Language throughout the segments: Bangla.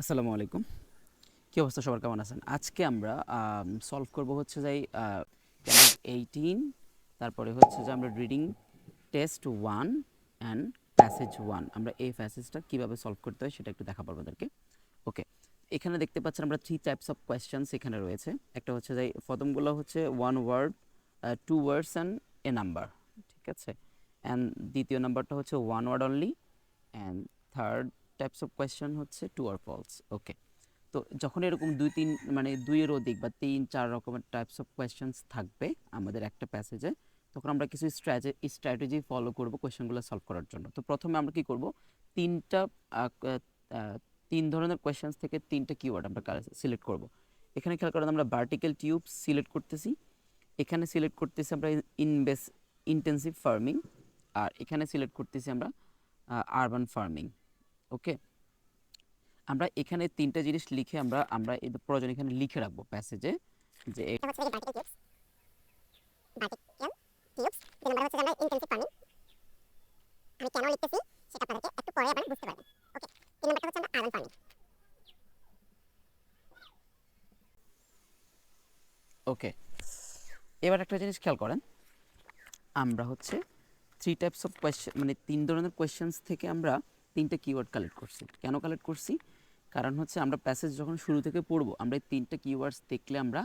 আসসালামু আলাইকুম। কী অবস্থা, সবার কেমন আছেন? আজকে আমরা সলভ করব হচ্ছে যে ক্যান্ডিডেট 18, তারপরে হচ্ছে যে আমরা রিডিং টেস্ট 1 অ্যান্ড প্যাসেজ 1, আমরা এই প্যাসেজটা কীভাবে সলভ করতে হয় সেটা একটু দেখাবো আপনাদেরকে। ওকে, এখানে দেখতে পাচ্ছেন আমরা 3 টাইপস অফ কোয়েশ্চেন্স এখানে রয়েছে। একটা হচ্ছে যে প্রথমগুলো হচ্ছে 1 word, 2 words and a number, ঠিক আছে। অ্যান্ড দ্বিতীয় নাম্বারটা হচ্ছে 1 word only, and third types of question হচ্ছে ট্রু অর ফলস। ওকে, তো যখন এরকম দুইয়ের অধিক বা 3-4 রকমের টাইপস অফ কোয়েশ্চেন্স থাকবে আমাদের একটা প্যাসেজে, তখন আমরা কিছু স্ট্র্যাটেজি ফলো করব কোয়েশ্চেনগুলো সলভ করার জন্য। তো প্রথমে আমরা কি করব, তিনটা তিন ধরনের কোয়েশ্চেন্স থেকে তিনটা কিওয়ার্ড আমরা সিলেক্ট করব। এখানে খেয়াল করেন আমরা ভার্টিক্যাল টিউব সিলেক্ট করতেছি, এখানে সিলেক্ট করতেছি আমরা ইনটেনসিভ ফার্মিং, আর এখানে সিলেক্ট করতেছি আমরা আরবান ফার্মিং। ওকে, আমরা এখানে তিনটা জিনিস লিখে আমরা আমরা এই প্রয়োজন এখানে লিখে রাখবো প্যাসেজে, যে এটা হচ্ছে ভার্টিক্যাল টিউবস দুই নম্বর হচ্ছে আমরা ইন্টেনসিভ ফার্মিং। আমি কেন লিখতেছি সেটা আপনাদেরকে একটু পরে আবার বুঝতে পারবেন। ওকে, তিন নম্বরটা হচ্ছে আমরা আরবান ফার্মিং। ওকে, এবার একটা জিনিস খেয়াল করেন, আমরা হচ্ছে 3 টাইপস অফ কোয়েশ্চেন, মানে 3 ধরনের কোয়েশ্চেন্স থেকে আমরা তিনটা কিওয়ার্ড কালেক্ট করছি। কেন কালেক্ট করছি? কারণ হচ্ছে আমরা প্যাসেজ যখন শুরু থেকে পড়বো, আমরা এই তিনটা কিওয়ার্ডস দেখলে আমরা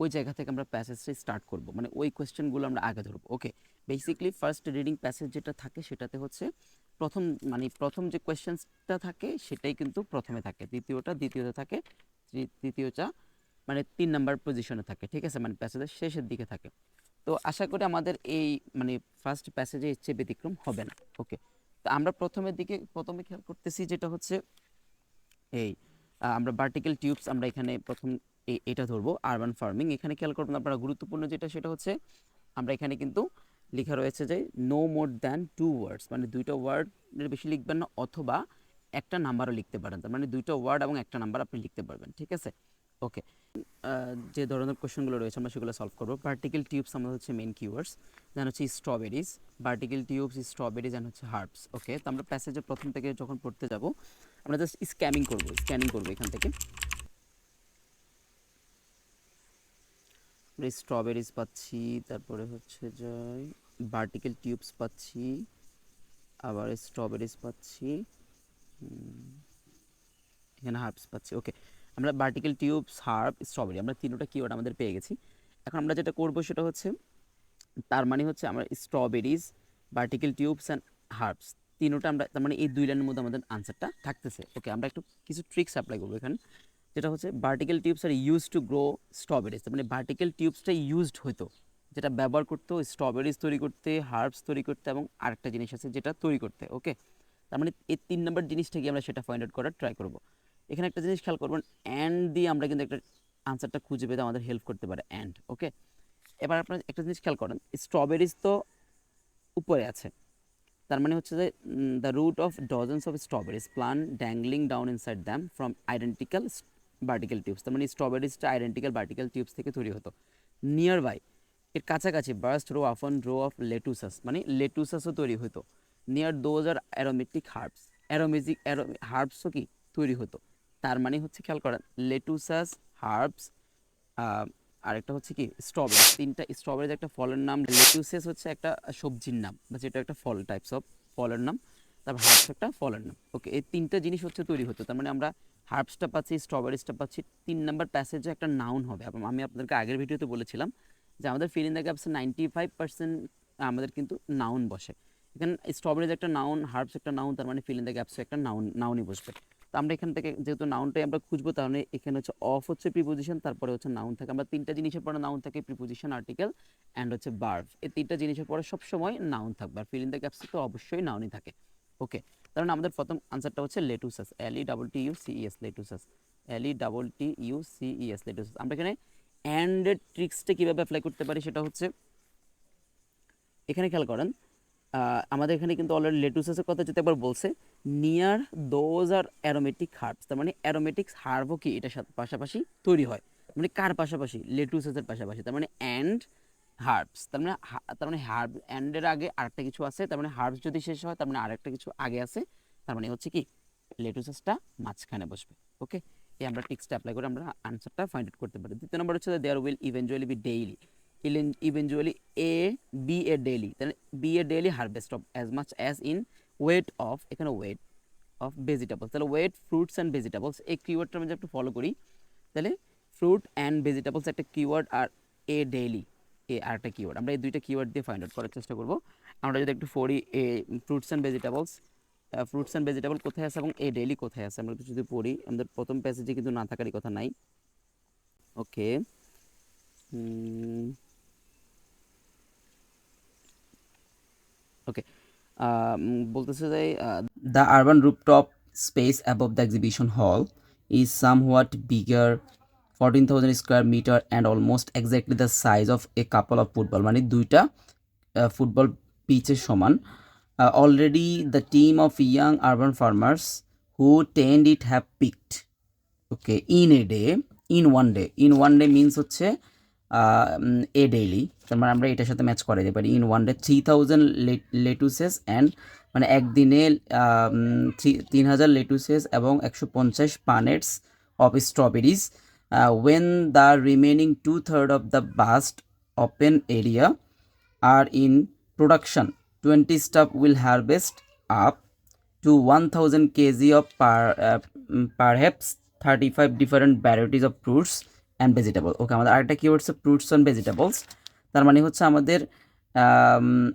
ওই জায়গা থেকে আমরা প্যাসেজটা স্টার্ট করব, মানে ওই কোয়েশ্চেনগুলো আমরা আগে ধরবো। ওকে, বেসিক্যালি ফার্স্ট রিডিং প্যাসেজ যেটা থাকে সেটাতে হচ্ছে প্রথম যে কোয়েশ্চেন্সটা থাকে সেটাই কিন্তু প্রথমে থাকে, দ্বিতীয়তে থাকে, তৃতীয়টা মানে 3 নাম্বার পজিশনে থাকে, ঠিক আছে, মানে প্যাসেজের শেষের দিকে থাকে। তো আশা করি আমাদের এই মানে ফার্স্ট প্যাসেজে এর চেয়ে ব্যতিক্রম হবে না। ওকে, তো আমরা প্রথমে খেয়াল করতেছি যেটা হচ্ছে এই আমরা ভার্টিক্যাল টিউবস, আমরা এখানে প্রথম এটা ধরবো আরবান ফার্মিং। এখানে খেয়াল করবেন আপনারা, গুরুত্বপূর্ণ যেটা সেটা হচ্ছে আমরা এখানে কিন্তু লেখা রয়েছে যে নো মোর দ্যান 2 ওয়ার্ডস, মানে দুইটা ওয়ার্ডের বেশি লিখবেন না, অথবা একটা নাম্বারও লিখতে পারেন, তার মানে দুইটা ওয়ার্ড এবং একটা নাম্বার আপনি লিখতে পারবেন, ঠিক আছে। ওকে, যে ধরনের কোশ্চেনগুলো রয়েছে আমরা সেগুলো সলভ করবো। ভার্টিক্যাল টিউবস আমাদের হচ্ছে মেন কিওয়ার্ডস, দেন হচ্ছে strawberries, vertical tubes, strawberries and হচ্ছে হার্বস। ওকে, তো আমরা প্যাসেজে প্রথম থেকে যখন পড়তে যাব আমরা জাস্ট স্ক্যানিং করবো এখান থেকে। আমরা স্ট্রবেরিজ পাচ্ছি, তারপরে হচ্ছে যে ভার্টিক্যাল টিউবস পাচ্ছি, আবার স্ট্রবেরিজ পাচ্ছি, এখানে হার্বস পাচ্ছি। ওকে, আমরা ভার্টিক্যাল টিউবস, হার্ব, স্ট্রবেরি, আমরা তিনটা কিওয়ার্ড আমাদের পেয়ে গেছি। এখন আমরা যেটা করবো সেটা হচ্ছে, তার মানে হচ্ছে আমরা strawberries, vertical tubes and herbs তিনোটা আমরা, তার মানে এই দুই লাইনের মধ্যে আমাদের আনসারটা থাকতেছে। ওকে, আমরা একটু কিছু ট্রিক্স অ্যাপ্লাই করবো এখানে, যেটা হচ্ছে vertical tubes are use to grow strawberries, তার মানে ভার্টিক্যাল টিউবসটা ইউজড হতো, যেটা ব্যবহার করতো স্ট্রবেরিজ তৈরি করতে, হার্বস তৈরি করতে, এবং আরেকটা জিনিস আছে যেটা তৈরি করতে। ওকে, তার মানে এই 3 নম্বর জিনিসটাকে আমরা সেটা ফাইন্ড আউট করার ট্রাই করবো। এখানে একটা জিনিস খেয়াল করবেন, অ্যান্ড দিয়ে আমরা কিন্তু একটা আনসারটা খুঁজে পেতে আমাদের হেল্প করতে পারে অ্যান্ড। ওকে, এবার আপনার একটা জিনিস খেয়াল করেন, স্ট্রবেরিজ তো উপরে আছে, তার মানে হচ্ছে যে the root of dozens of strawberries plant dangling down inside them from identical vertical tubes, তার মানে স্ট্রবেরিজটা আইডেন্টিক্যাল ভার্টিক্যাল টিউবস থেকে তৈরি হতো। নিয়ার বাই, এর কাছাকাছি, burst row of on row of lettuces, মানে লেটুসাসও তৈরি হতো। Near those are aromatic herbs, হার্বসও কি তৈরি হতো। তার মানে হচ্ছে খেয়াল করেন, লেটুসাস, হার্বস, আরেকটা হচ্ছে কি স্ট্রবেরি, তিনটা স্ট্রবেরিজ একটা ফলের নাম, লেটুসেস হচ্ছে একটা সবজির নাম, বা যেটা একটা ফল, টাইপস অফ ফলের নাম, তারপর হার্বস একটা ফলের নাম। ওকে, এই তিনটা জিনিস হচ্ছে তৈরি হতো, তার মানে আমরা হার্বসটা পাচ্ছি, স্ট্রবেরিজটা পাচ্ছি। 3 নাম্বার প্যাসেজে একটা নাউন হবে, এবং আমি আপনাদেরকে আগের ভিডিওতে বলেছিলাম যে আমাদের ফিল ইন দ্য গ্যাপসে 95% আমাদের কিন্তু নাউন বসে। এখানে স্ট্রবেরিজ একটা নাউন, হার্বস একটা নাউন, তার মানে ফিল ইন দ্য গ্যাপসে একটা নাউনই বসবে। তো আমরা এখান থেকে যেহেতু নাউনটাই আমরা খুঁজবো, তাহলে এখানে হচ্ছে অফ হচ্ছে প্রিপোজিশন, তারপরে হচ্ছে নাউন থাকে, আমরা তিনটা জিনিসের পরে নাউন থাকে, প্রিপোজিশন, আর্টিকেল অ্যান্ড হচ্ছে ভার্ব, এই তিনটা জিনিসের পরে সবসময় নাউন থাকবে, আর ফিল ইন দ্য গ্যাপসে তো অবশ্যই নাউনই থাকে। ওকে, তাহলে আমাদের প্রথম আনসারটা হচ্ছে লেটুসাস, LETTUCES, লেটুসাস, LETTUCES, লেটুসাস। আমরা এখানে অ্যান্ড এর ট্রিক্সটা কীভাবে অ্যাপ্লাই করতে পারি সেটা হচ্ছে, এখানে খেয়াল করেন, আমাদের এখানে কিন্তু অলরেডি লেটুসাসের কথা যেটা একবার বলছে, near those are aromatic herbs, তার মানে অ্যারোমেটিক্স হার্বও কি এটার সাথে পাশাপাশি তৈরি হয়, মানে কার পাশাপাশি, লেটুসাসের পাশাপাশি, তার মানে অ্যান্ড হার্বস, তার মানে হার্ব অ্যান্ডের আগে আরেকটা কিছু আছে, তার মানে হার্বস যদি শেষ হয় তার মানে আরেকটা কিছু আগে আছে, তার মানে হচ্ছে কি লেটুসেসটা মাঝখানে বসবে। ওকে, এই আমরা টিক্সটা অ্যাপ্লাই করে আমরা আনসারটা ফাইন্ড আউট করতে পারি। দ্বিতীয় নম্বর হচ্ছে there will eventually be daily, eventually be a daily, তাহলে be a daily harvest of as much as in weight of, এখানে ওয়েট অফ ভেজিটেবলস, তাহলে ওয়েট ফ্রুটস অ্যান্ড ভেজিটেবলস এই কিওয়ার্ডটা আমরা যদি একটু ফলো করি, তাহলে ফ্রুট অ্যান্ড ভেজিটেবলস একটা কিওয়ার্ড আর এ ডেইলি এ আরেকটা কিওয়ার্ড, আমরা এই দুইটা কিওয়ার্ড দিয়ে ফাইন্ড আউট করার চেষ্টা করব। আমরা যদি একটু পড়ি এ fruits and vegetables, fruits and vegetable কোথায় আছে এবং এ ডেইলি কোথায় আছে, আমরা একটু যদি পড়ি, আমাদের প্রথম প্যাসেজে কিন্তু না থাকারই কথা নাই। ওকে, ওকে, বলতেছে যে the urban rooftop space above the exhibition হল is somewhat bigger 14,000 square meter and almost exactly the size of a couple of football, মানে দুইটা ফুটবল পিচের সমান। Already the team of young urban farmers who tend it have picked, okay, in a day, in one day means হচ্ছে এ ডেইলি, তার মানে আমরা এটার সাথে ম্যাচ করা যেতে পারি। In one day 3,000 lettuces and, মানে একদিনে 3,000 লেটুসেস এবং 150 punnets of strawberries. When the remaining 2/3 of the vast open area are in production, 20 staff will harvest up to 1,000 kg of perhaps 35 different varieties of fruits and vegetables. ওকে, আমাদের আরেকটা কি হচ্ছে ফ্রুটস অ্যান্ড ভেজিটেবলস, তার মানে হচ্ছে আমাদের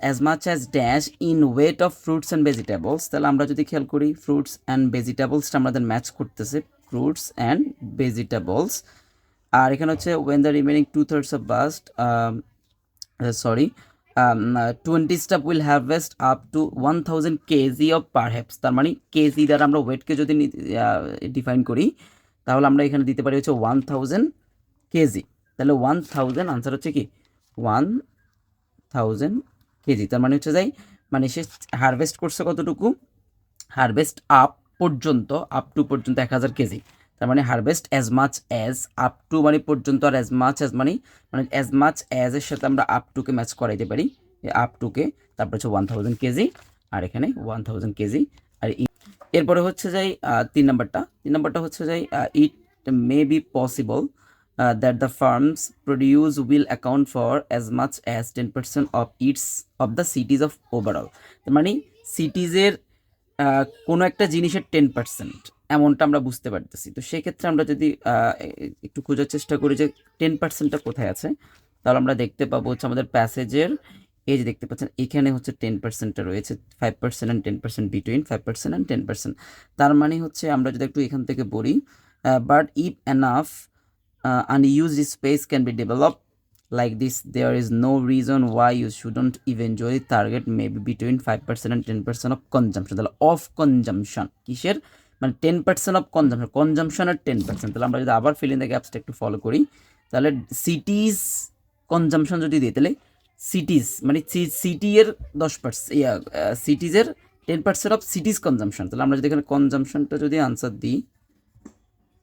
as much as dash in weight of fruits and vegetables, তাহলে আমরা যদি খেয়াল করি ফ্রুটস অ্যান্ড ভেজিটেবলসটা আমাদের ম্যাচ করতেছে, ফ্রুটস অ্যান্ড ভেজিটেবলস। আর এখানে হচ্ছে when the remaining 2/3 of bust, sorry 20 staff will harvest up to 1,000 kg of perhaps, তার মানে কেজি দ্বারা আমরা ওয়েটকে যদি ডিফাইন করি তাহলে আমরা এখানে দিতে পারি হচ্ছে 1,000 কেজি, তাহলে 1,000 আনসার হচ্ছে কি 1,000 কেজি, তার মানে হচ্ছে যাই, মানে সে হারভেস্ট করছে কতটুকু, হারভেস্ট আপ পর্যন্ত, আপ টু পর্যন্ত 1,000 কেজি, তার মানে harvest as much as, up to মানে পর্যন্ত, আর অ্যাজ মাচ অ্যাজ মানে অ্যাজ মাচ অ্যাজ এর সাথে আমরা আপ টুকে ম্যাচ করাইতে পারি, আপ টুকে, তারপর হচ্ছে 1,000 কেজি, আর এখানে 1,000 কেজি। আর এরপরে হচ্ছে যাই 3 নাম্বারটা হচ্ছে যাই it may be possible that the farms produce will account for as much as 10% of the cities of overall, তার মানে সিটিজের কোনো একটা জিনিসের 10% এমনটা আমরা বুঝতে পারতেছি। তো সেক্ষেত্রে আমরা যদি একটু খোঁজার চেষ্টা করি যে 10%টা কোথায় আছে, তাহলে আমরা দেখতে পাবো হচ্ছে আমাদের প্যাসেজের এই যে দেখতে পাচ্ছেন এখানে হচ্ছে 10%টা রয়েছে, 5% অ্যান্ড 10% বিটুইন 5% অ্যান্ড 10%, তার মানে হচ্ছে আমরা যদি একটু এখান থেকে পড়ি, but if enough unused space can be developed like this, there is no reason why you shouldn't eventually target maybe between 5% and 10% of consumption, তাহলে অফ কনজামশন কিসের, মানে 10% অফ কনজামশনের 10%, তাহলে আমরা যদি আবার ফিল ইন দ্য গ্যাপসটা একটু ফলো করি, তাহলে সিটিজ কনজামশন যদি দিই, তাহলে সিটিজ মানে সিটি এর 10%, সিটিজের 10% অফ সিটিজ কনজামশন, তাহলে আমরা যদি এখানে কনজামশনটা যদি আনসার দিই,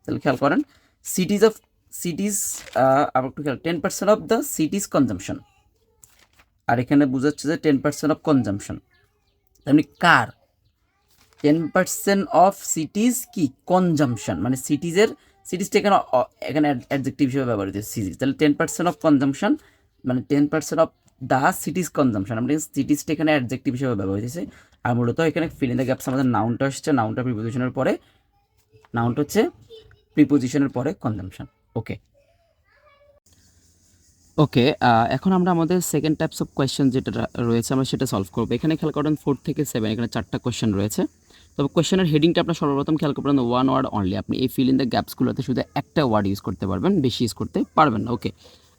তাহলে খেয়াল করেন সিটিজ আবার একটু খেয়াল 10% অফ দ্য সিটিজ কনজামশন, আর এখানে বোঝাচ্ছে যে 10% অফ কনজামশন, তেমনি কার 10% অফ সিটিজ কি কনজামশন, মানে সিটিজটা এখানে অ্যাডজেক্টিভ হিসেবে ব্যবহার হচ্ছে সিটিজ, তাহলে 10% অফ কনজামশন মানে 10% অফ দ্য সিটিজ কনজামশন, আমরা সিটিজটা এখানে অ্যাডজেক্টিভ হিসেবে ব্যবহার হচ্ছে। আর মূলত এখানে ফিল ইন দ্য গ্যাপস আমাদের নাউনটা আসছে, নাউনটা প্রিপোজিশনের পরে, নাউনটা হচ্ছে প্রিপোজিশনের পরে কনজামশন। ওকে, ওকে, এখন আমরা আমাদের সেকেন্ড টাইপস অফ কোয়েশ্চেন যেটা রয়েছে আমরা সেটা সলভ করবো। এখানে খেয়াল করেন 4 থেকে 7 এখানে 4টা কোয়েশ্চেন রয়েছে। তবে কোয়েশ্চেনের হেডিংটা আপনার সর্বপ্রথম খেয়াল করবেন ওয়ান ওয়ার্ড অনলি, আপনি এই ফিল ইন দ্য গ্যাপসগুলোতে শুধু একটা ওয়ার্ড ইউজ করতে পারবেন, বেশি ইউজ করতে পারবেন না। ওকে,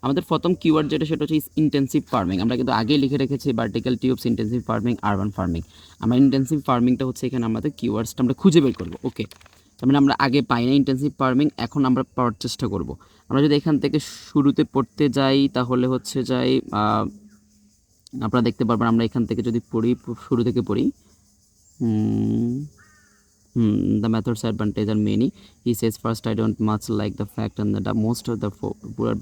আমাদের প্রথম কিওয়ার্ড যেটা সেটা হচ্ছে ইন্টেন্সিভ ফার্মিং, আমরা কিন্তু আগেই লিখে রেখেছি vertical tubes, intensive farming, urban farming. আমরা ইন্টেন্সিভ ফার্মিংটা হচ্ছে এখানে আমাদের কিওয়ার্ডসটা আমরা খুঁজে বের করবো। ওকে, তার মানে আমরা আগে পাই না ইন্টেন্সিভ ফার্মিং, এখন আমরা পাওয়ার চেষ্টা করব। আমরা যদি এখান থেকে শুরুতে পড়তে যাই তাহলে হচ্ছে যাই আপনারা দেখতে পারবেন, আমরা এখান থেকে যদি পড়ি, শুরু থেকে পড়ি, the method's advantage are many. He says, first, I don't much like the fact and that most of the poor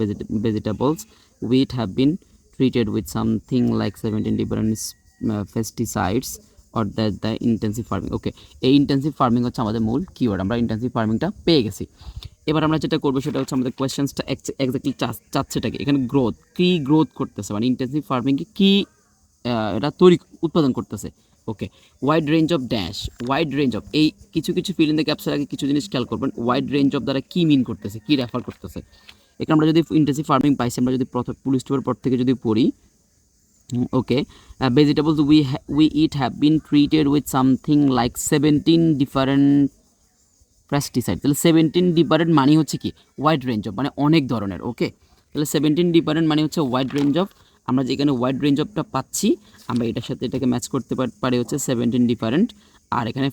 vegetables which have been treated with something like 17 different pesticides or the intensive farming. Okay, এই ইন্টেন্সিভ ফার্মিং হচ্ছে আমাদের মূল কিওয়ার্ড, আমরা ইন্টেন্সিভ ফার্মিংটা পেয়ে গেছি। এবার আমরা যেটা করবো সেটা হচ্ছে আমাদের কোয়েশ্চেন্সটা এক্স্যাক্টলি চাচ্ছেটাকে এখানে গ্রোথ, কী গ্রোথ করতেছে, মানে ইন্টেন্সিভ ফার্মিংকে কী এটা উৎপাদন করতেছে। Okay, wide range of dash, wide range of, এই কিছু কিছু ফিল ইন দ্য ক্যাপসের আগে কিছু জিনিস খেয়াল করবেন, ওয়াইড রেঞ্জ অফ দ্বারা কী মিন করতেছে, কী রেফার করতেছে। এখানে আমরা যদি ইন্টেন্সিভ ফার্মিং পাইছি, আমরা যদি প্রথম পুলিশ টোপের পর থেকে যদি পড়ি, okay, vegetables we eat have been treated with something like 17 different pesticide. তাহলে 17 ডিফারেন্ট মানে হচ্ছে কি ওয়াইড রেঞ্জ অফ, মানে অনেক ধরনের। ওকে, তাহলে 17 ডিফারেন্ট মানে হচ্ছে ওয়াইড রেঞ্জ অফ। আমরা যেখানে ওয়াইড রেঞ্জ অফটা পাচ্ছি, আমরা এটার সাথে এটাকে ম্যাচ করতে পারি হচ্ছে 17 ডিফারেন্ট। আর এখানে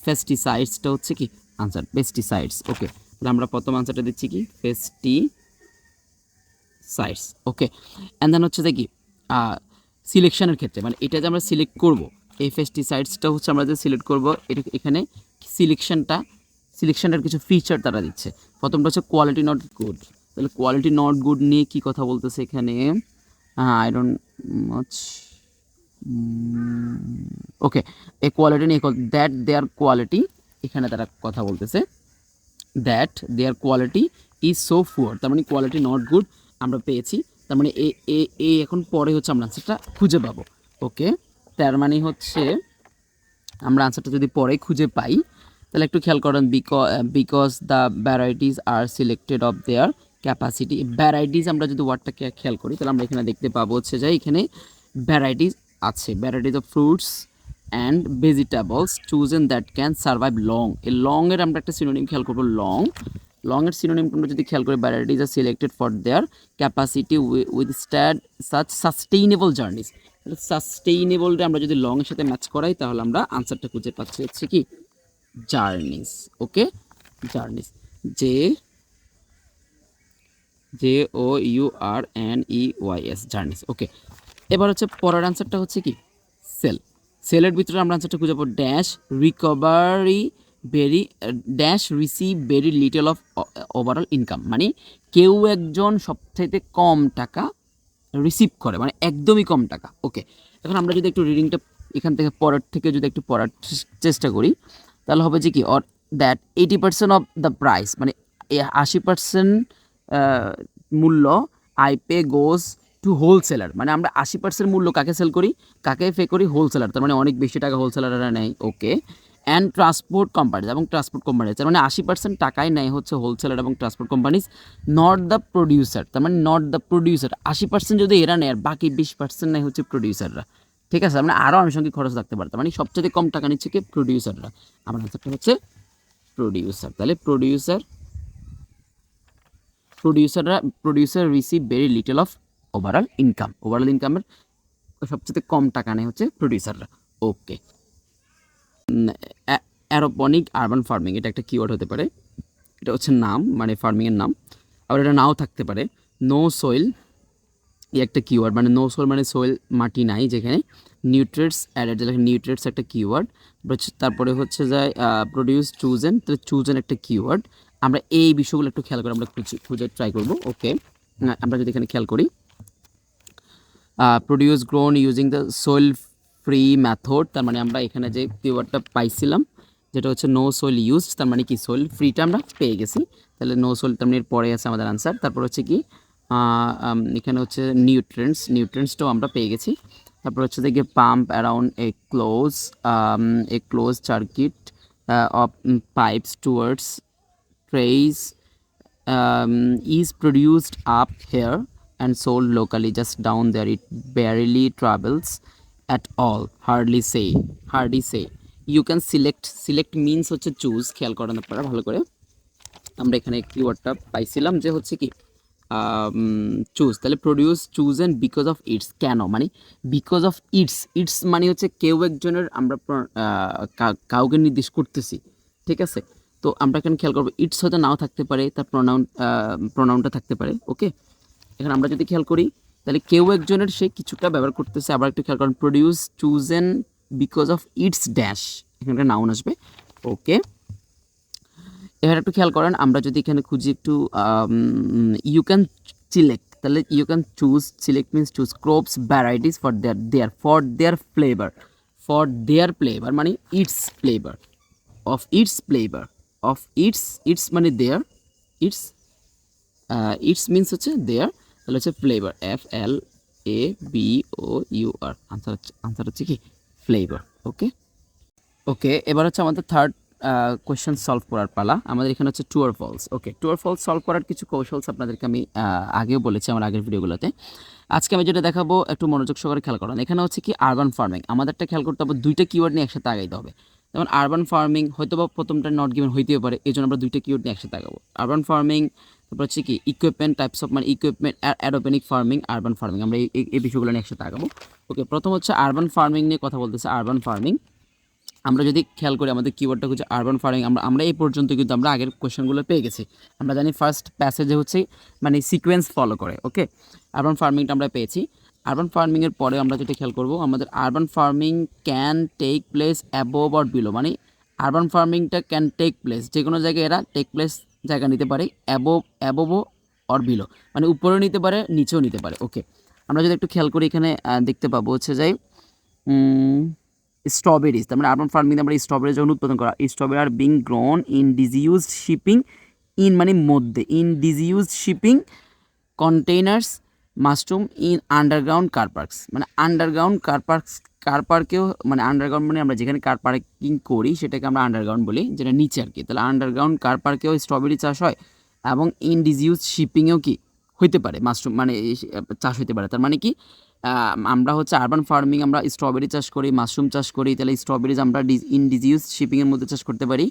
পেস্টিসাইডসটা হচ্ছে কি আনসার, পেস্টিসাইডস। ওকে, তাহলে আমরা প্রথম আনসারটা দিচ্ছি কি পেস্টিসাইডস। ওকে, অ্যান্ড দেন হচ্ছে যে কি সিলেকশনের ক্ষেত্রে, মানে এটা যে আমরা সিলেক্ট করব, এই পেস্টিসাইডসটা হচ্ছে আমরা যে সিলেক্ট করব, এটা এখানে সিলেকশনের কিছু ফিচার তারা দিচ্ছে। প্রথমটা হচ্ছে কোয়ালিটি নট গুড। তাহলে কোয়ালিটি নট গুড নিয়ে কি কথা বলতেছে এখানে, আই ডোন্ট মাচ, ওকে, এই কোয়ালিটি নিয়ে দ্যাট দেয়ার কোয়ালিটি, এখানে তারা কথা বলতেছে that there quality is so poor, তার মানে কোয়ালিটি নট গুড আমরা পেয়েছি। তার মানে এ এখন পরে হচ্ছে আমরা আনসারটা খুঁজে পাবো। ওকে, তার মানে হচ্ছে আমরা আনসারটা যদি পরে খুঁজে পাই, তাহলে একটু খেয়াল করেন, because the varieties are selected of their capacity. Varieties আমরা যদি ওয়ার্ডটাকে খেয়াল করি, তাহলে আমরা এখানে দেখতে পাবো হচ্ছে যে এখানে ভ্যারাইটিস আছে, varieties of fruits and vegetables chosen that can survive long. এই লংয়ের আমরা একটা সিনোনিম খেয়াল করবো, লংয়ের সিনোনিম আমরা যদি খেয়াল করি, varieties are selected for their capacity withstand such sustainable journeys. তাহলে সাস্টেইনেবলটা আমরা যদি লংয়ের সাথে ম্যাচ করাই, তাহলে আমরা আনসারটা খুঁজে পাচ্ছি হচ্ছে কি জার্নিস। ওকে, জার্নিস, JOURNEYS, জার্নিস। ওকে, এবার হচ্ছে পরের আনসারটা হচ্ছে কি সেলের ভিতরে আমরা আনসারটা খুঁজে পাবো receive very little of overall income, মানে কেউ একজন সবচাইতে কম টাকা রিসিভ করে, মানে একদমই কম টাকা। ওকে, এখন আমরা যদি একটু রিডিংটা এখান থেকে পরের থেকে যদি একটু পড়ার চেষ্টা করি, তাহলে হবে যে কি or that 80% of the price, মানে 80% মূল্য I pay goes to wholesaler, মানে আমরা 80% মূল্য কাকে সেল করি, কাকে পে করি, হোলসেলার, তার মানে অনেক বেশি টাকা হোলসেলাররা নেয়। ওকে, অ্যান্ড ট্রান্সপোর্ট কোম্পানিজ, এবং ট্রান্সপোর্ট কোম্পানিজ, তার মানে 80% টাকাই নেয় হচ্ছে হোলসেলার এবং transport companies, not the producer, তার মানে নট দ্য প্রডিউসার, 80% যদি এরা নেয় আর বাকি 20% নেয় হচ্ছে প্রডিউসাররা। ঠিক আছে, মানে আরও আনুষঙ্গিক খরচ থাকতে পারতাম, মানে সবচেয়ে কম টাকা নিচ্ছে কি প্রডিউসাররা। আমার আনসারটা হচ্ছে প্রডিউসার। তাহলে producer receive very little of overall ইনকামের সবচেয়ে কম টাকা নেয় হচ্ছে প্রডিউসাররা। ওকে, অ্যারোপনিক আরবান ফার্মিং, এটা একটা কিওয়ার্ড হতে পারে, এটা হচ্ছে নাম, মানে ফার্মিংয়ের নাম, আবার এটা নাও থাকতে পারে। নো সয়েল, একটা কিওয়ার্ড, মানে নো সয়েল মানে সয়েল, মাটি নাই যেখানে, নিউট্রিয়েন্টস অ্যাডেড, যেটা নিউট্রিয়েন্টস একটা কিওয়ার্ড। তারপরে হচ্ছে যে প্রডিউস চুজেন, তাহলে চুজেন একটা কিওয়ার্ড। আমরা এই বিষয়গুলো একটু খেয়াল করে আমরা খুঁজে ট্রাই করবো। ওকে, আমরা যদি এখানে খেয়াল করি, produce grown using the soil free method, তার মানে আমরা এখানে যে কিওয়ার্ডটা পাইছিলাম যেটা হচ্ছে নো সোয়েল ইউজ, তার মানে কি সোয়েল ফ্রিটা আমরা পেয়ে গেছি। তাহলে নো সোয়েল, তার মানে এর পরে আছে আমাদের আনসার। তারপর হচ্ছে কি এখানে হচ্ছে নিউট্রিয়েন্টসটাও আমরা পেয়ে গেছি। তারপর হচ্ছে দেখি pump around a close circuit of pipes towards trays is produced up here and sold locally just down there. It barely travels at all. Hardly say. You can select means হচ্ছে choose, খেয়াল করেন আপনারা ভালো করে। আমরা এখানে কিওয়ার্ডটা পাইছিলাম যে হচ্ছে কি চুজ, তাহলে produce chosen because of its, কেন, মানে বিকজ অফ ইটস মানে হচ্ছে কেউ একজনের আমরা কাউকে নির্দেশ করতেছি। ঠিক আছে, তো আমরা এখানে খেয়াল করবো ইটস হয়তো নাও থাকতে পারে, তার প্রোনাউনটা থাকতে পারে। ওকে, এখানে আমরা যদি খেয়াল করি, তাহলে কেউ একজনের সে কিছুটা ব্যবহার করতেছে। আবার একটু খেয়াল করেন, produce chosen because of its dash, এখানে নাউন আসবে। ওকে, এবার একটু খেয়াল করেন, আমরা যদি এখানে খুঁজি একটু ইউ ক্যান সিলেক্ট, তাহলে you can choose, select means choose crops varieties for their flavour. For their flavour মানে its flavour, of its flavour, of its মানে দেয়ার, ইটস ইটস মিনস হচ্ছে দেয়ার, তাহলে হচ্ছে ফ্লেভার, FLABOUR, আনসার হচ্ছে কি ফ্লেভার। ওকে ওকে, এবার হচ্ছে আমাদের থার্ড কোয়েশ্চেন সলভ করার পালা। আমাদের এখানে হচ্ছে true or false. Okay, true or false solve করার কিছু কৌশলস আপনাদেরকে আমি আগেও বলেছি আমার আগের ভিডিওগুলোতে। আজকে আমি যেটা দেখাবো একটু মনোযোগ সহকারে খেয়াল করেন। এখানে হচ্ছে কি আরবান ফার্মিং, আমাদেরটা খেয়াল করতে হবে, দুইটা কিওয়ার্ড নিয়ে একসাথে আগাইতে হবে। যেমন আরবান ফার্মিং হয়তো বা প্রথমটা নট গিভেন হইতেও পারে, এই জন্য আমরা দুইটা কিওয়ার্ড নিয়ে একসাথে আগাবো। আরবান ফার্মিং, তারপর হচ্ছে কি ইকুইপমেন্ট টাইপস অফ মানে ইকুইপমেন্ট, অ্যারোপেনিক ফার্মিং, আরবান ফার্মিং, আমরা এই বিষয়গুলো নিয়ে একসাথে আগাবো। ওকে, প্রথম হচ্ছে আরবান ফার্মিং নিয়ে কথা বলতেছে। আরবান ফার্মিং আমরা যদি খেয়াল করি আমাদের কিওয়ার্ডটা হচ্ছে আরবান ফার্মিং, আমরা এই পর্যন্ত কিন্তু আমরা আগের কোয়েশ্চেনগুলো পেয়ে গেছি। আমরা জানি ফার্স্ট প্যাসেজে হচ্ছে মানে সিকোয়েন্স ফলো করে। ওকে, আরবান ফার্মিংটা আমরা পেয়েছি। আরবান ফার্মিংয়ের পরে আমরা যেটা খেয়াল করব, আমাদের urban farming can take place above or below, মানে আরবান ফার্মিংটা ক্যান টেক প্লেস, যে কোনো জায়গায় এরা টেক প্লেস জায়গা নিতে পারে, অ্যাবোভও অর বিলো, মানে উপরেও নিতে পারে নিচেও নিতে পারে। ওকে, আমরা যদি একটু খেয়াল করি এখানে দেখতে পাবো হচ্ছে যাই স্ট্রবেরিজ, তার মানে আরবান ফার্মিং আমরা স্ট্রবেরি যখন উৎপাদন করা, strawberry are being grown in disused shipping, in মানে মধ্যে, in disused shipping containers, mushroom in underground car parks, মানে আন্ডারগ্রাউন্ড কার পার্কেও, মানে আন্ডারগ্রাউন্ড মানে আমরা যেখানে কার পার্কিং করি সেটাকে আমরা আন্ডারগ্রাউন্ড বলি, যেটা নিচে আর কি। তাহলে আন্ডারগ্রাউন্ড কার পার্কেও স্ট্রবেরি চাষ হয় এবং ইন ডিজিউজড শিপিংয়েও কি হইতে পারে, মাশরুম মানে চাষ হইতে পারে। তার মানে কি আমরা হচ্ছে আরবান ফার্মিং আমরা স্ট্রবেরি চাষ করি, মাশরুম চাষ করি, তাহলে স্ট্রবেরিজ আমরা ইনডিজিউস শিপিংয়ের মধ্যে চাষ করতে পারি,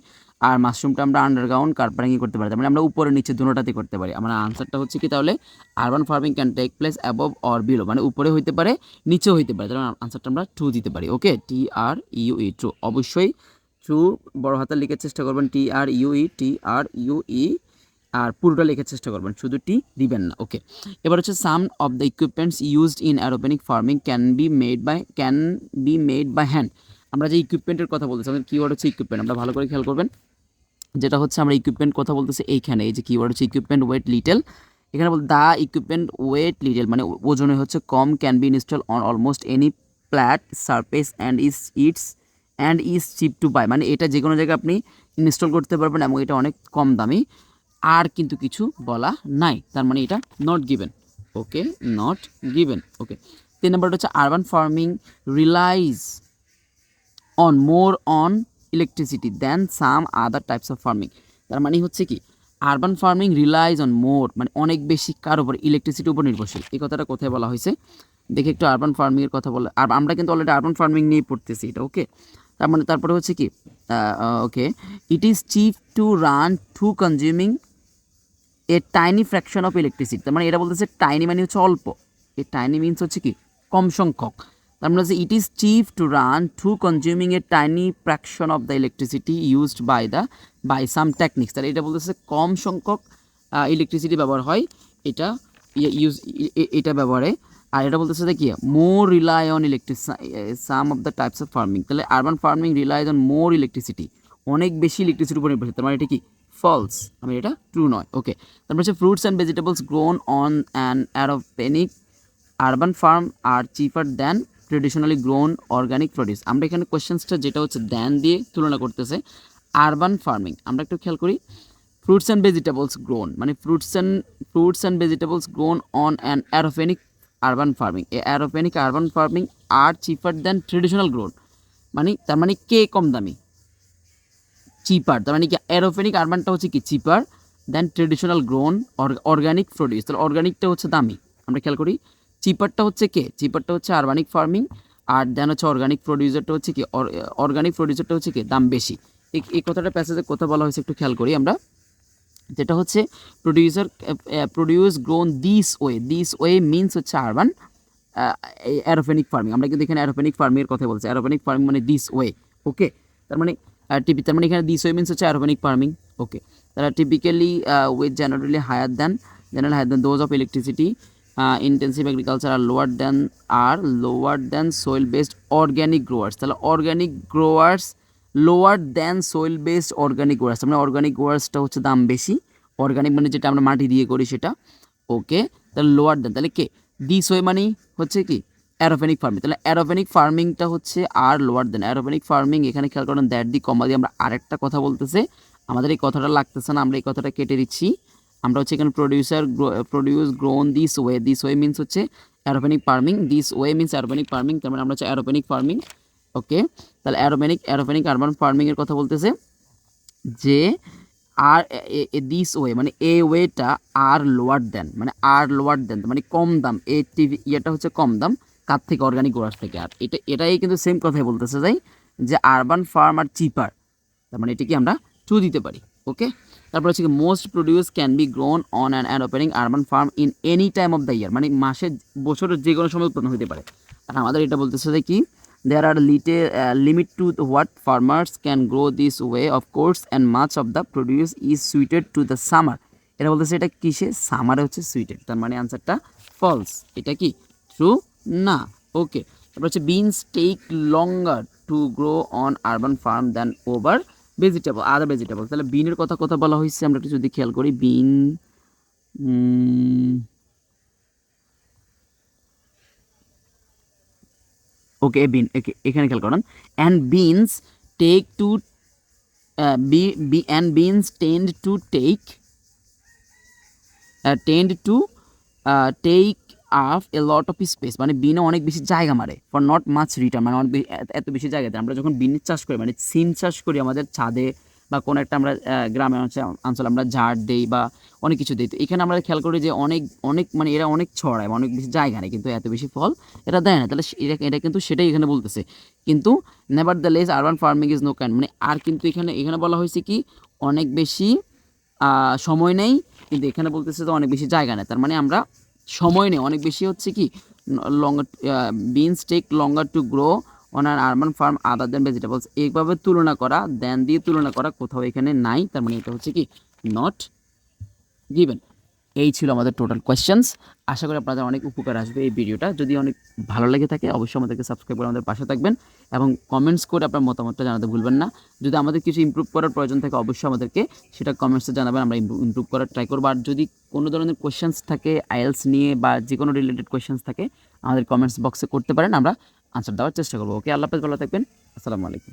আর মাশরুমটা আমরা আন্ডারগ্রাউন্ড কার্পারিং করতে পারি, তার মানে আমরা উপরে নিচে দুটোটাতে করতে পারি। আমার আনসারটা হচ্ছে কি তাহলে urban farming can take place above or below, মানে উপরে হইতে পারে নিচেও হইতে পারে, তাহলে আনসারটা আমরা ট্রু দিতে পারি। ওকে, TRUE ট্রু, অবশ্যই ট্রু বড় হাতে লিখার চেষ্টা করবেন, TRUE, আর পুরোটা লেখার চেষ্টা করবেন, শুধু টি দিবেন না। ওকে, এবার হচ্ছে some of the equipments used in aeroponic farming can be made by hand. আমরা যে ইকুইপমেন্টের কথা বলতেছি, আমাদের কিওয়ার্ড হচ্ছে ইকুইপমেন্ট, আমরা ভালো করে খেয়াল করবেন, যেটা হচ্ছে আমরা ইকুইপমেন্ট কথা বলতেছি এইখানে, এই যে কিওয়ার্ড হচ্ছে ইকুইপমেন্ট ওয়েট লিটল, এখানে বল দ্য ইকুইপমেন্ট ওয়েট লিটল মানে ওজনে হচ্ছে কম, can be install on almost any flat surface and is cheap to buy, মানে এটা যে কোনো জায়গায় আপনি ইনস্টল করতে পারবেন এবং এটা অনেক কম দামি, আর কিন্তু কিছু বলা নাই, তার মানে এটা not given. Okay, not given. Okay, 3 নম্বরটা হচ্ছে urban farming relies on more on electricity than some other types of farming, তার মানে হচ্ছে কি urban farming relies on more মানে অনেক বেশি কার উপর, ইলেকট্রিসিটির উপর নির্ভরশীল। এই কথাটা কোথায় বলা হয়েছে দেখে একটু আরবান ফার্মিংয়ের কথা বলে, আর আমরা কিন্তু অলরেডি আরবান ফার্মিং নিয়ে পড়তেছি এটা। ওকে, তার মানে তারপরে হচ্ছে কি okay, it is cheap to run to consuming a tiny fraction of electricity, তার মানে এটা বলতেছে টাইনি মানে হচ্ছে অল্প, এ টাইনি মিনস হচ্ছে কি কম সংখ্যক, তার মানে হচ্ছে it is cheap to run to consuming a tiny fraction of the electricity used by some techniques, তাহলে এটা বলতেছে কম সংখ্যক ইলেকট্রিসিটি ব্যবহার হয় এটা এটা ব্যবহারে, আর এটা বলতেছে যে কি more rely on some of the types of farming, তাহলে urban farming relies on more electricity, অনেক বেশি ইলেকট্রিসিটির উপর নির্ভরশীল, তার মানে এটা কি ফলস, আমি এটা ট্রু নয়। ওকে, তারপর হচ্ছে fruits and vegetables grown on an aeroponic urban farm are cheaper than traditionally grown organic produce, আমরা এখানে কোয়েশ্চেন্সটা যেটা হচ্ছে দ্যান দিয়ে তুলনা করতেছে আরবান ফার্মিং, আমরা একটু খেয়াল করি ফ্রুটস অ্যান্ড ভেজিটেবলস গ্রোন মানে fruits and vegetables grown on an aeroponic urban farming, a aeroponic urban farming are cheaper than traditional grown, মানে তার মানে কে কম দামি, চিপার, তার মানে কি অ্যারোপেনিক আরবানটা হচ্ছে কি চিপার দেন ট্রেডিশনাল গ্রোন অর্গানিক প্রডিউস, তাহলে অর্গানিকটা হচ্ছে দামি, আমরা খেয়াল করি চিপারটা হচ্ছে কে, চিপারটা হচ্ছে আরবানিক ফার্মিং, আর দেন হচ্ছে অর্গানিক প্রডিউসারটা হচ্ছে কি অর্গানিক প্রডিউসারটা হচ্ছে কি দাম বেশি। এই কথাটা প্যাসেজে কথা বলা হয়েছে একটু খেয়াল করি আমরা, যেটা হচ্ছে produce grown this way means হচ্ছে আরবান অ্যারোপেনিক ফার্মিং, আমরা কিন্তু এখানে অ্যারোপেনিক ফার্মিংয়ের কথা বলছি, অ্যারোপেনিক ফার্মিং মানে দিস ওয়ে। ওকে, তার মানে তার মানে এখানে দিস ওয়ে মিনস হচ্ছে অ্যারোপেনিক ফার্মিং। ওকে, তারা typically with generally higher than those of electricity intensive agriculture are lower than soil based organic growers, তাহলে organic growers lower than soil based organic growers, মানে অর্গ্যানিক গ্রোয়ার্সটা হচ্ছে দাম বেশি, অর্গ্যানিক মানে যেটা আমরা মাটি দিয়ে করি সেটা। ওকে, তাহলে লোয়ার দ্যান, তাহলে কে দিস ওয়ে মানে হচ্ছে কি অ্যারোপেনিক ফার্মিং। তাহলে অ্যারোপেনিক ফার্মিংটা হচ্ছে আর লোয়ার দেন অ্যারোপেনিক ফার্মিং। এখানে খেয়াল করেন দ্যাট দি কমা দিয়ে আমরা আরেকটা কথা বলতেছে, আমাদের এই কথাটা লাগতেছে না, আমরা এই কথাটা কেটে দিচ্ছি। আমরা হচ্ছে এখানে produce grown this way means হচ্ছে aeroponic farming, this way means aeroponic farming, তার মানে আমরা হচ্ছে অ্যারোপেনিক ফার্মিং। ওকে, তাহলে অ্যারোপেনিক আরবান ফার্মিংয়ের কথা বলতেছে যে আর দিস ওয়ে মানে এ ওয়েটা আর লোয়ার দেন, মানে আর লোয়ার দেন মানে কম দাম, ইয়েটা হচ্ছে কম দাম কার থেকে, অর্গানিক গ্রোয়ার থেকে। আর এটাই কিন্তু সেম কথাই বলতেছে যাই যে আরবান ফার্ম আর চিপার, তার মানে এটাকে আমরা টু দিতে পারি। ওকে, তারপর হচ্ছে কি most produce can be grown on an aeroponic urban farm in any time of the year, মানে মাসের বছরের যে কোনো সময় উৎপন্ন হতে পারে। আর আমাদের এটা বলতেছে যে কি there are limit to what farmers can grow this way of course and much of the produce is suited to the summer। এটা বলতেছে এটা কিসে, সামারে হচ্ছে সুইটেড, তার মানে আনসারটা ফলস। এটা কি ট্রু না। ওকে, তারপর হচ্ছে beans take longer to grow on urban farm than over other vegetable. তাহলে বিনের কথা বলা হয়েছে, আমরা একটু যদি খেয়াল করি বিন, ওকে বিন, এখানে খেয়াল করেন and beans take to beans tend to take up a lot of space, মানে বিনে অনেক বেশি জায়গা মারে ফর নট মাছ রিটার্ন, মানে অনেক এত বেশি জায়গাতে আমরা যখন বিনের চাষ করি, মানে সিম চাষ করি আমাদের ছাদে বা কোনো একটা আমরা গ্রামে অঞ্চলে আমরা ঝাড় দেই বা অনেক কিছু দিই, তো এখানে আমরা খেয়াল করি যে অনেক অনেক মানে এরা অনেক ছড়ায়, অনেক বেশি জায়গা নেই কিন্তু এত বেশি ফল এটা দেয় না। তাহলে এটা কিন্তু সেটাই এখানে বলতেছে। কিন্তু nevertheless urban farming is no kind, মানে আর কিন্তু এখানে বলা হয়েছে কি অনেক বেশি সময় নেই, কিন্তু এখানে বলতেছে যে অনেক বেশি জায়গা নেই, তার মানে আমরা সময় নেই অনেক বেশি হচ্ছে কি longer, beans take longer to grow on an urban farm other than vegetables. এইভাবে তুলনা করা, দেন দিয়ে তুলনা করা কোথাও এখানে নাই, তার মানে এটা হচ্ছে কি নট গিভেন। এই ছিল আমাদের টোটাল কোয়েশ্চেন্স। আশা করি আপনাদের অনেক উপকার আসবে এই ভিডিওটা। যদি অনেক ভালো লেগে থাকে অবশ্যই আমাদেরকে সাবস্ক্রাইব করে আমাদের পাশে থাকবেন এবং কমেন্টস করে আপনার মতামতটা জানাতে ভুলবেন না। যদি আমাদের কিছু ইমপ্রুভ করার প্রয়োজন থাকে অবশ্যই আমাদেরকে সেটা কমেন্টসে জানাবেন, আমরা ইমপ্রুভ করার ট্রাই করবো। আর যদি কোনো ধরনের কোয়েশ্চেন্স থাকে আইএলস নিয়ে বা যে কোনো রিলেটেড কোয়েশ্চেন্স থাকে আমাদের কমেন্টস বক্সে করতে পারেন, আমরা আনসার দেওয়ার চেষ্টা করবো। ওকে, আল্লাহ হাফেজ, ভালো থাকবেন, আসসালামু আলাইকুম।